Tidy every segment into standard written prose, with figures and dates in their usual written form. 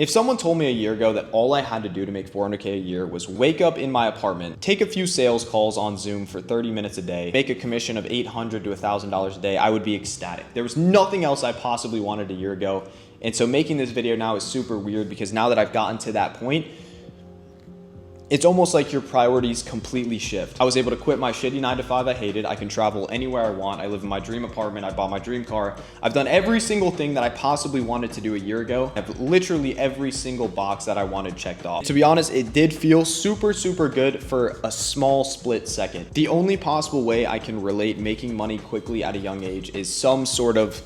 If someone told me a year ago that all I had to do to make $400K a year was wake up in my apartment, take a few sales calls on Zoom for 30 minutes a day, make a commission of $800 to $1,000 a day, I would be ecstatic. There was nothing else I possibly wanted a year ago. And so making this video now is super weird because now that I've gotten to that point, it's almost like your priorities completely shift. I was able to quit my shitty 9-to-5 I hated. I can travel anywhere I want. I live in my dream apartment. I bought my dream car. I've done every single thing that I possibly wanted to do a year ago. I have literally every single box that I wanted checked off. To be honest, it did feel super, super good for a small split second. The only possible way I can relate making money quickly at a young age is some sort of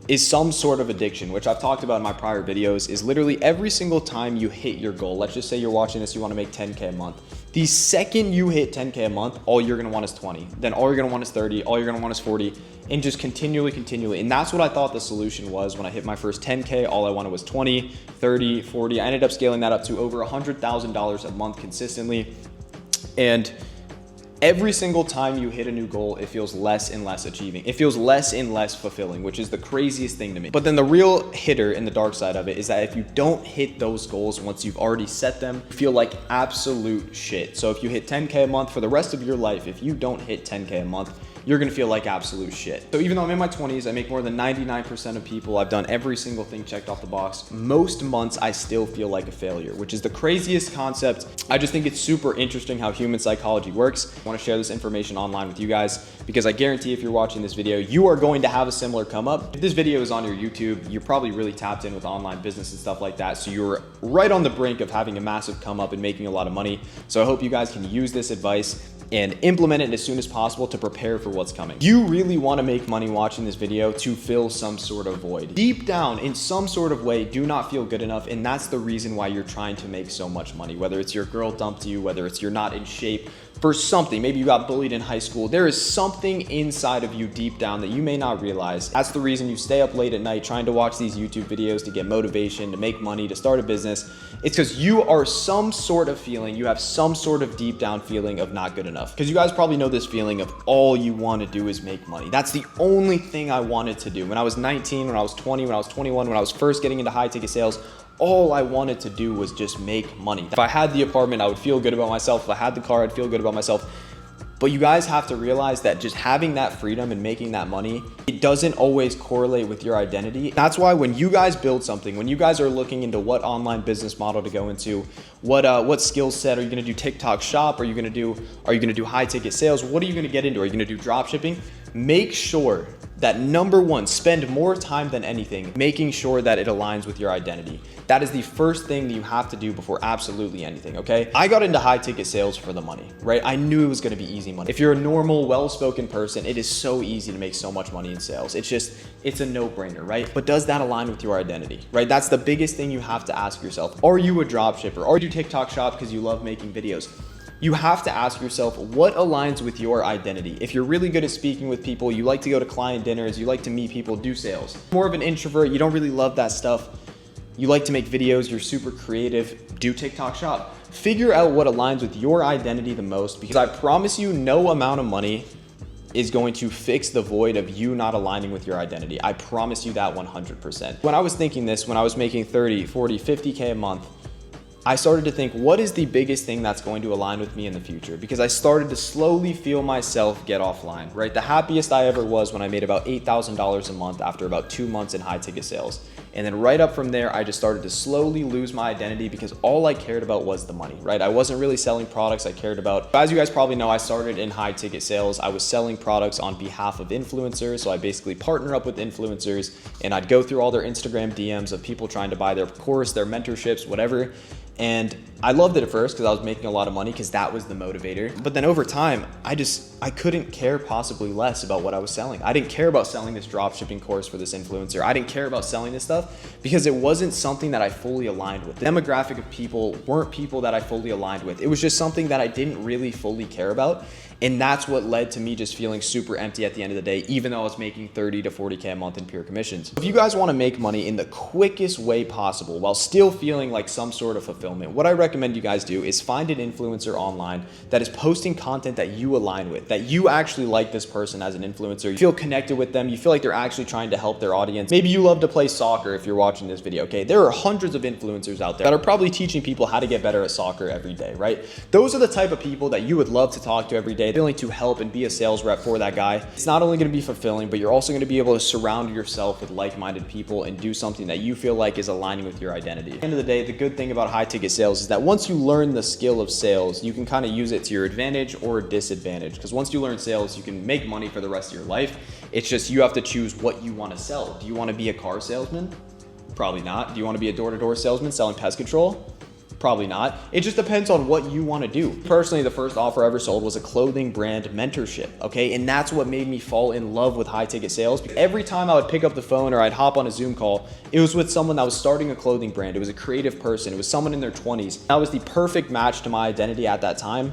addiction, which I've talked about in my prior videos, is literally every single time you hit your goal. Let's just say you're watching this, you want to make 10K a month. The second you hit 10K a month, all you're going to want is 20. Then all you're going to want is 30. All you're going to want is 40, and just continually. And that's what I thought the solution was when I hit my first 10K. All I wanted was 20, 30, 40. I ended up scaling that up to over $100,000 a month consistently. And every single time you hit a new goal, it feels less and less achieving. It feels less and less fulfilling, which is the craziest thing to me. But then the real hitter in the dark side of it is that if you don't hit those goals once you've already set them, you feel like absolute shit. So if you hit 10K a month for the rest of your life, if you don't hit 10K a month, you're gonna feel like absolute shit. So even though I'm in my 20s, I make more than 99% of people, I've done every single thing checked off the box, most months I still feel like a failure, which is the craziest concept. I just think it's super interesting how human psychology works. I wanna share this information online with you guys because I guarantee if you're watching this video, you are going to have a similar come up. If this video is on your YouTube, you're probably really tapped in with online business and stuff like that. So you're right on the brink of having a massive come up and making a lot of money. So I hope you guys can use this advice and implement it as soon as possible to prepare for what's coming. You really want to make money watching this video to fill some sort of void. Deep down, in some sort of way, do not feel good enough, and that's the reason why you're trying to make so much money. Whether it's your girl dumped you, whether it's you're not in shape for something, maybe you got bullied in high school, there is something inside of you deep down that you may not realize. That's the reason you stay up late at night trying to watch these YouTube videos to get motivation, to make money, to start a business. It's because you are some sort of feeling, you have some sort of deep down feeling of not good enough. Because you guys probably know this feeling of all you want to do is make money. That's the only thing I wanted to do. When I was 19, when I was 20, when I was 21, when I was first getting into high ticket sales, all I wanted to do was just make money. If I had the apartment, I would feel good about myself. If I had the car, I'd feel good about myself. But you guys have to realize that just having that freedom and making that money, it doesn't always correlate with your identity. That's why when you guys build something, when you guys are looking into what online business model to go into, what skill set, are you gonna do TikTok shop? Are you gonna do high ticket sales? What are you gonna get into? Are you gonna do drop shipping? Make sure that number one, spend more time than anything making sure that it aligns with your identity. That is the first thing that you have to do before absolutely anything, okay? I got into high ticket sales for the money, right? I knew it was gonna be easy money. If you're a normal, well-spoken person, it is so easy to make so much money in sales. It's a no-brainer, right? But does that align with your identity, right? That's the biggest thing you have to ask yourself. Are you a drop shipper? Are you TikTok shop because you love making videos? You have to ask yourself what aligns with your identity. If you're really good at speaking with people, you like to go to client dinners, you like to meet people, do sales. More of an introvert, you don't really love that stuff. You like to make videos, you're super creative, do TikTok shop. Figure out what aligns with your identity the most, because I promise you no amount of money is going to fix the void of you not aligning with your identity. I promise you that 100%. When I was thinking this, when I was making 30, 40, 50K a month, I started to think, what is the biggest thing that's going to align with me in the future? Because I started to slowly feel myself get offline, right? The happiest I ever was when I made about $8,000 a month after about 2 months in high ticket sales. And then right up from there, I just started to slowly lose my identity because all I cared about was the money, right? I wasn't really selling products I cared about. As you guys probably know, I started in high ticket sales. I was selling products on behalf of influencers. So I basically partner up with influencers and I'd go through all their Instagram DMs of people trying to buy their course, their mentorships, whatever. And I loved it at first because I was making a lot of money because that was the motivator. But then over time, I couldn't care possibly less about what I was selling. I didn't care about selling this drop shipping course for this influencer. I didn't care about selling this stuff because it wasn't something that I fully aligned with. The demographic of people weren't people that I fully aligned with. It was just something that I didn't really fully care about. And that's what led to me just feeling super empty at the end of the day, even though I was making 30 to 40K a month in pure commissions. If you guys want to make money in the quickest way possible while still feeling like some sort of fulfillment, what I recommend you guys do is find an influencer online that is posting content that you align with, that you actually like this person as an influencer. You feel connected with them. You feel like they're actually trying to help their audience. Maybe you love to play soccer if you're watching this video, okay? There are hundreds of influencers out there that are probably teaching people how to get better at soccer every day, right? Those are the type of people that you would love to talk to every day, willing to help and be a sales rep for that guy. It's not only gonna be fulfilling, but you're also gonna be able to surround yourself with like-minded people and do something that you feel like is aligning with your identity. At the end of the day, the good thing about high ticket sales is that once you learn the skill of sales, you can kind of use it to your advantage or disadvantage. Because once you learn sales, you can make money for the rest of your life. It's just you have to choose what you want to sell. Do you want to be a car salesman? Probably not. Do you want to be a door-to-door salesman selling pest control? Probably not. It just depends on what you want to do. Personally, the first offer I ever sold was a clothing brand mentorship, okay? And that's what made me fall in love with high ticket sales. Every time I would pick up the phone or I'd hop on a Zoom call, it was with someone that was starting a clothing brand. It was a creative person. It was someone in their 20s. That was the perfect match to my identity at that time.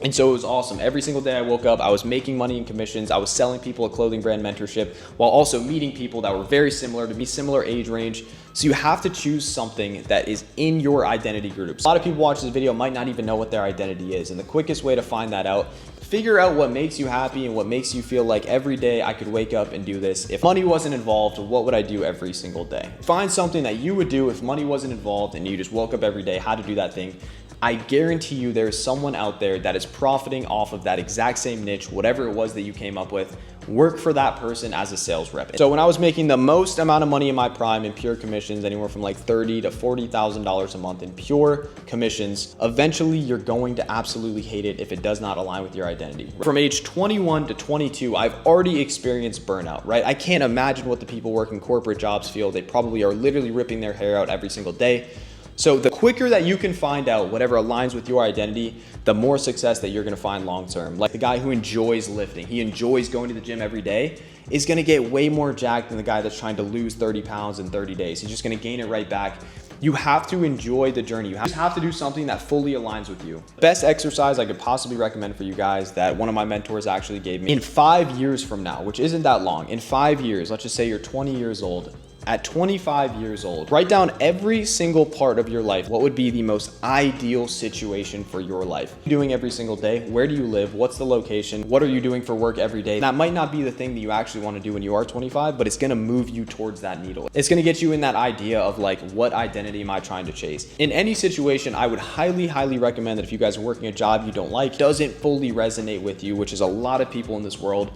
And so it was awesome. Every single day I woke up, I was making money in commissions. I was selling people a clothing brand mentorship while also meeting people that were very similar to me, similar age range. So you have to choose something that is in your identity groups. A lot of people watch this video might not even know what their identity is. And the quickest way to find that out, figure out what makes you happy and what makes you feel like every day I could wake up and do this. If money wasn't involved, what would I do every single day? Find something that you would do if money wasn't involved and you just woke up every day, how to do that thing. I guarantee you there's someone out there that is profiting off of that exact same niche, whatever it was that you came up with. Work for that person as a sales rep. So when I was making the most amount of money in my prime in pure commissions, anywhere from like $30,000 to $40,000 a month in pure commissions, eventually you're going to absolutely hate it if it does not align with your identity. From age 21 to 22, I've already experienced burnout, right? I can't imagine what the people working corporate jobs feel. They probably are literally ripping their hair out every single day. So the quicker that you can find out whatever aligns with your identity, the more success that you're gonna find long-term. Like the guy who enjoys lifting, he enjoys going to the gym every day, is gonna get way more jacked than the guy that's trying to lose 30 pounds in 30 days. He's just gonna gain it right back. You have to enjoy the journey. You have to do something that fully aligns with you. Best exercise I could possibly recommend for you guys that one of my mentors actually gave me. In 5 years from now, which isn't that long, in 5 years, let's just say you're 20 years old, at 25 years old, write down every single part of your life. What would be the most ideal situation for your life? What are you doing every single day? Where do you live? What's the location? What are you doing for work every day? That might not be the thing that you actually want to do when you are 25, but it's going to move you towards that needle. It's going to get you in that idea of like, what identity am I trying to chase? In any situation, I would highly recommend that if you guys are working a job you don't like, doesn't fully resonate with you, which is a lot of people in this world,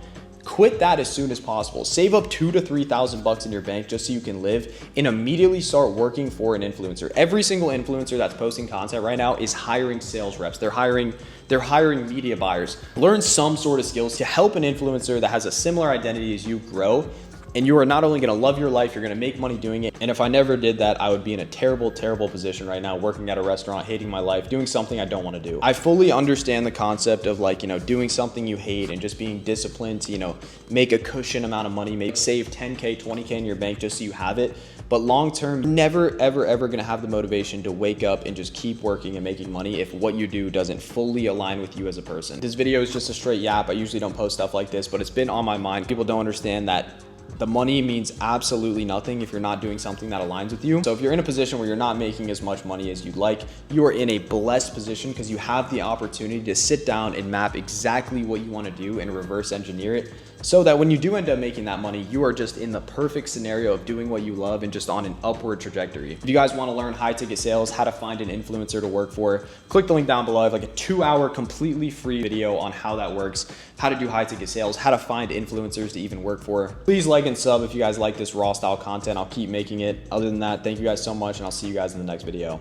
quit that as soon as possible. Save up $2,000 to $3,000 in your bank just so you can live and immediately start working for an influencer. Every single influencer that's posting content right now is hiring sales reps. They're hiring media buyers. Learn some sort of skills to help an influencer that has a similar identity as you grow. And you are not only gonna love your life, you're gonna make money doing it. And if I never did that, I would be in a terrible position right now, working at a restaurant, hating my life, doing something I don't wanna do. I fully understand the concept of like, doing something you hate and just being disciplined to, make a cushion amount of money, maybe save 10K, 20K in your bank just so you have it. But long-term, never, ever gonna have the motivation to wake up and just keep working and making money if what you do doesn't fully align with you as a person. This video is just a straight yap. I usually don't post stuff like this, but it's been on my mind. People don't understand that the money means absolutely nothing if you're not doing something that aligns with you. So if you're in a position where you're not making as much money as you'd like, you are in a blessed position because you have the opportunity to sit down and map exactly what you want to do and reverse engineer it, so that when you do end up making that money, you are just in the perfect scenario of doing what you love and just on an upward trajectory. If you guys want to learn high ticket sales, how to find an influencer to work for, click the link down below. I have like a 2-hour completely free video on how that works, how to do high ticket sales, how to find influencers to even work for. Please like and sub if you guys like this raw style content. I'll keep making it. Other than that, thank you guys so much, and I'll see you guys in the next video.